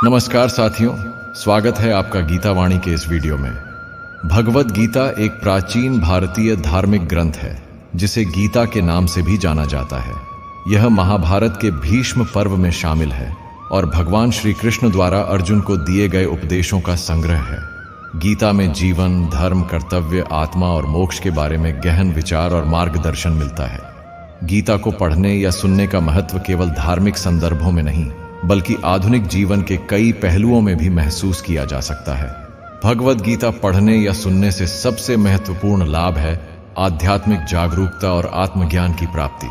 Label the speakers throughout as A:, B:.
A: नमस्कार साथियों, स्वागत है आपका गीता वाणी के इस वीडियो में। भगवद गीता एक प्राचीन भारतीय धार्मिक ग्रंथ है जिसे गीता के नाम से भी जाना जाता है। यह महाभारत के भीष्म पर्व में शामिल है और भगवान श्री कृष्ण द्वारा अर्जुन को दिए गए उपदेशों का संग्रह है। गीता में जीवन, धर्म, कर्तव्य, आत्मा और मोक्ष के बारे में गहन विचार और मार्गदर्शन मिलता है। गीता को पढ़ने या सुनने का महत्व केवल धार्मिक संदर्भों में नहीं बल्कि आधुनिक जीवन के कई पहलुओं में भी महसूस किया जा सकता है। भगवद गीता पढ़ने या सुनने से सबसे महत्वपूर्ण लाभ है आध्यात्मिक जागरूकता और आत्मज्ञान की प्राप्ति।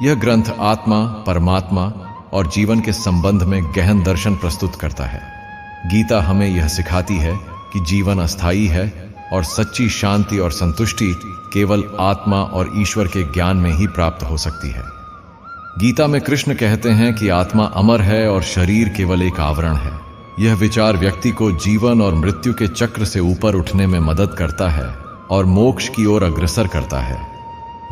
A: यह ग्रंथ आत्मा, परमात्मा और जीवन के संबंध में गहन दर्शन प्रस्तुत करता है। गीता हमें यह सिखाती है कि जीवन अस्थायी है और सच्ची शांति और संतुष्टि केवल आत्मा और ईश्वर के ज्ञान में ही प्राप्त हो सकती है। गीता में कृष्ण कहते हैं कि आत्मा अमर है और शरीर केवल एक आवरण है। यह विचार व्यक्ति को जीवन और मृत्यु के चक्र से ऊपर उठने में मदद करता है और मोक्ष की ओर अग्रसर करता है।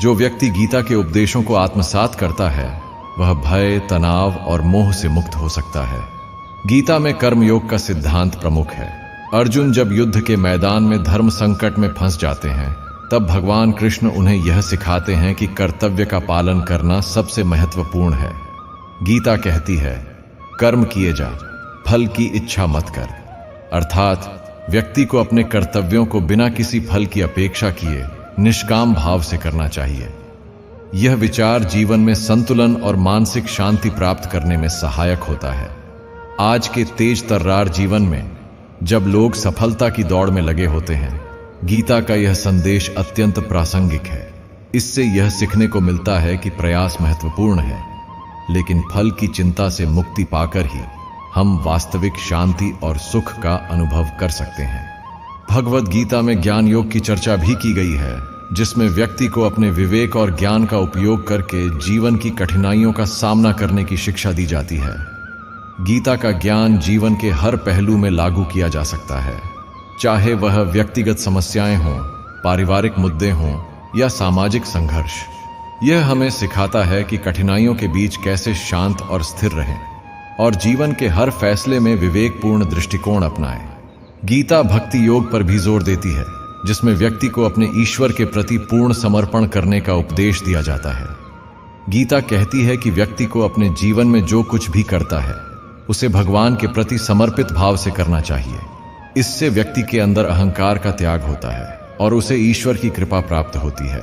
A: जो व्यक्ति गीता के उपदेशों को आत्मसात करता है वह भय, तनाव और मोह से मुक्त हो सकता है। गीता में कर्मयोग का सिद्धांत प्रमुख है। अर्जुन जब युद्ध के मैदान में धर्म संकट में फंस जाते हैं तब भगवान कृष्ण उन्हें यह सिखाते हैं कि कर्तव्य का पालन करना सबसे महत्वपूर्ण है। गीता कहती है, कर्म किए जा, फल की इच्छा मत कर। अर्थात व्यक्ति को अपने कर्तव्यों को बिना किसी फल की अपेक्षा किए निष्काम भाव से करना चाहिए। यह विचार जीवन में संतुलन और मानसिक शांति प्राप्त करने में सहायक होता है। आज के तेज तर्रार जीवन में जब लोग सफलता की दौड़ में लगे होते हैं, गीता का यह संदेश अत्यंत प्रासंगिक है। इससे यह सीखने को मिलता है कि प्रयास महत्वपूर्ण है, लेकिन फल की चिंता से मुक्ति पाकर ही हम वास्तविक शांति और सुख का अनुभव कर सकते हैं। भगवद गीता में ज्ञान योग की चर्चा भी की गई है, जिसमें व्यक्ति को अपने विवेक और ज्ञान का उपयोग करके जीवन की कठिनाइयों का सामना करने की शिक्षा दी जाती है। गीता का ज्ञान जीवन के हर पहलू में लागू किया जा सकता है, चाहे वह व्यक्तिगत समस्याएं हों, पारिवारिक मुद्दे हों या सामाजिक संघर्ष। यह हमें सिखाता है कि कठिनाइयों के बीच कैसे शांत और स्थिर रहें और जीवन के हर फैसले में विवेकपूर्ण दृष्टिकोण अपनाएं। गीता भक्ति योग पर भी जोर देती है, जिसमें व्यक्ति को अपने ईश्वर के प्रति पूर्ण समर्पण करने का उपदेश दिया जाता है। गीता कहती है कि व्यक्ति को अपने जीवन में जो कुछ भी करता है उसे भगवान के प्रति समर्पित भाव से करना चाहिए। इससे व्यक्ति के अंदर अहंकार का त्याग होता है और उसे ईश्वर की कृपा प्राप्त होती है।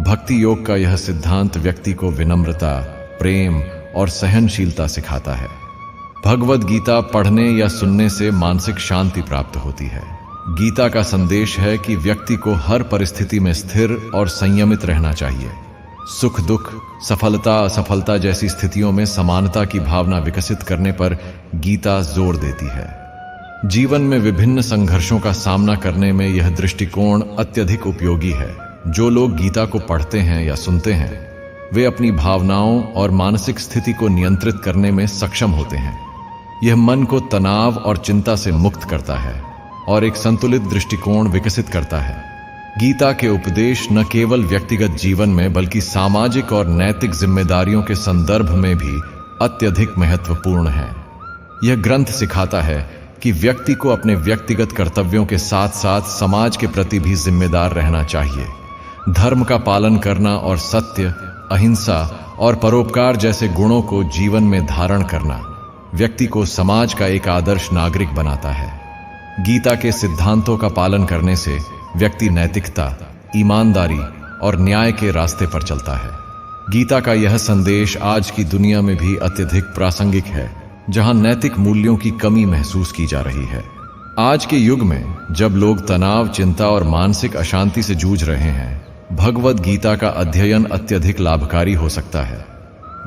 A: भक्ति योग का यह सिद्धांत व्यक्ति को विनम्रता, प्रेम और सहनशीलता सिखाता है। भगवद गीता पढ़ने या सुनने से मानसिक शांति प्राप्त होती है। गीता का संदेश है कि व्यक्ति को हर परिस्थिति में स्थिर और संयमित रहना चाहिए। सुख दुख, सफलता असफलता जैसी स्थितियों में समानता की भावना विकसित करने पर गीता जोर देती है। जीवन में विभिन्न संघर्षों का सामना करने में यह दृष्टिकोण अत्यधिक उपयोगी है। जो लोग गीता को पढ़ते हैं या सुनते हैं वे अपनी भावनाओं और मानसिक स्थिति को नियंत्रित करने में सक्षम होते हैं। यह मन को तनाव और चिंता से मुक्त करता है और एक संतुलित दृष्टिकोण विकसित करता है। गीता के उपदेश न केवल व्यक्तिगत जीवन में बल्कि सामाजिक और नैतिक जिम्मेदारियों के संदर्भ में भी अत्यधिक महत्वपूर्ण है। यह ग्रंथ सिखाता है कि व्यक्ति को अपने व्यक्तिगत कर्तव्यों के साथ साथ समाज के प्रति भी जिम्मेदार रहना चाहिए। धर्म का पालन करना और सत्य, अहिंसा और परोपकार जैसे गुणों को जीवन में धारण करना व्यक्ति को समाज का एक आदर्श नागरिक बनाता है। गीता के सिद्धांतों का पालन करने से व्यक्ति नैतिकता, ईमानदारी और न्याय के रास्ते पर चलता है। गीता का यह संदेश आज की दुनिया में भी अत्यधिक प्रासंगिक है, जहां नैतिक मूल्यों की कमी महसूस की जा रही है। आज के युग में जब लोग तनाव, चिंता और मानसिक अशांति से जूझ रहे हैं, भगवद गीता का अध्ययन अत्यधिक लाभकारी हो सकता है।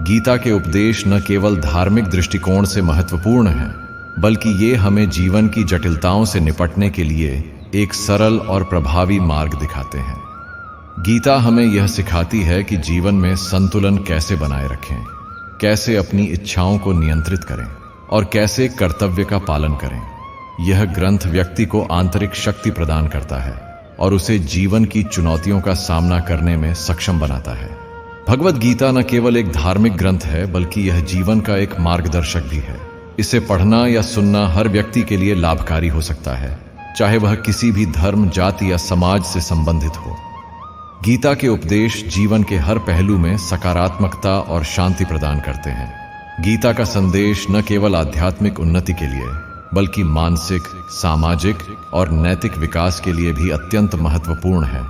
A: गीता के उपदेश न केवल धार्मिक दृष्टिकोण से महत्वपूर्ण हैं, बल्कि ये हमें जीवन की जटिलताओं से निपटने के लिए एक सरल और प्रभावी मार्ग दिखाते हैं। गीता हमें यह सिखाती है कि जीवन में संतुलन कैसे बनाए रखें, कैसे अपनी इच्छाओं को नियंत्रित करें और कैसे कर्तव्य का पालन करें। यह ग्रंथ व्यक्ति को आंतरिक शक्ति प्रदान करता है और उसे जीवन की चुनौतियों का सामना करने में सक्षम बनाता है। भगवद गीता न केवल एक धार्मिक ग्रंथ है बल्कि यह जीवन का एक मार्गदर्शक भी है। इसे पढ़ना या सुनना हर व्यक्ति के लिए लाभकारी हो सकता है, चाहे वह किसी भी धर्म, जाति या समाज से संबंधित हो। गीता के उपदेश जीवन के हर पहलू में सकारात्मकता और शांति प्रदान करते हैं। गीता का संदेश न केवल आध्यात्मिक उन्नति के लिए बल्कि मानसिक, सामाजिक और नैतिक विकास के लिए भी अत्यंत महत्वपूर्ण है।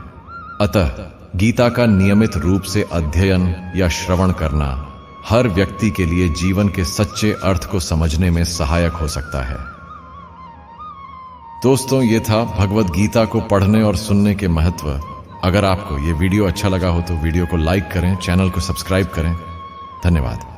A: अतः गीता का नियमित रूप से अध्ययन या श्रवण करना हर व्यक्ति के लिए जीवन के सच्चे अर्थ को समझने में सहायक हो सकता है। दोस्तों, ये था भगवद गीता को पढ़ने और सुनने के महत्व। अगर आपको ये वीडियो अच्छा लगा हो तो वीडियो को लाइक करें, चैनल को सब्सक्राइब करें। धन्यवाद।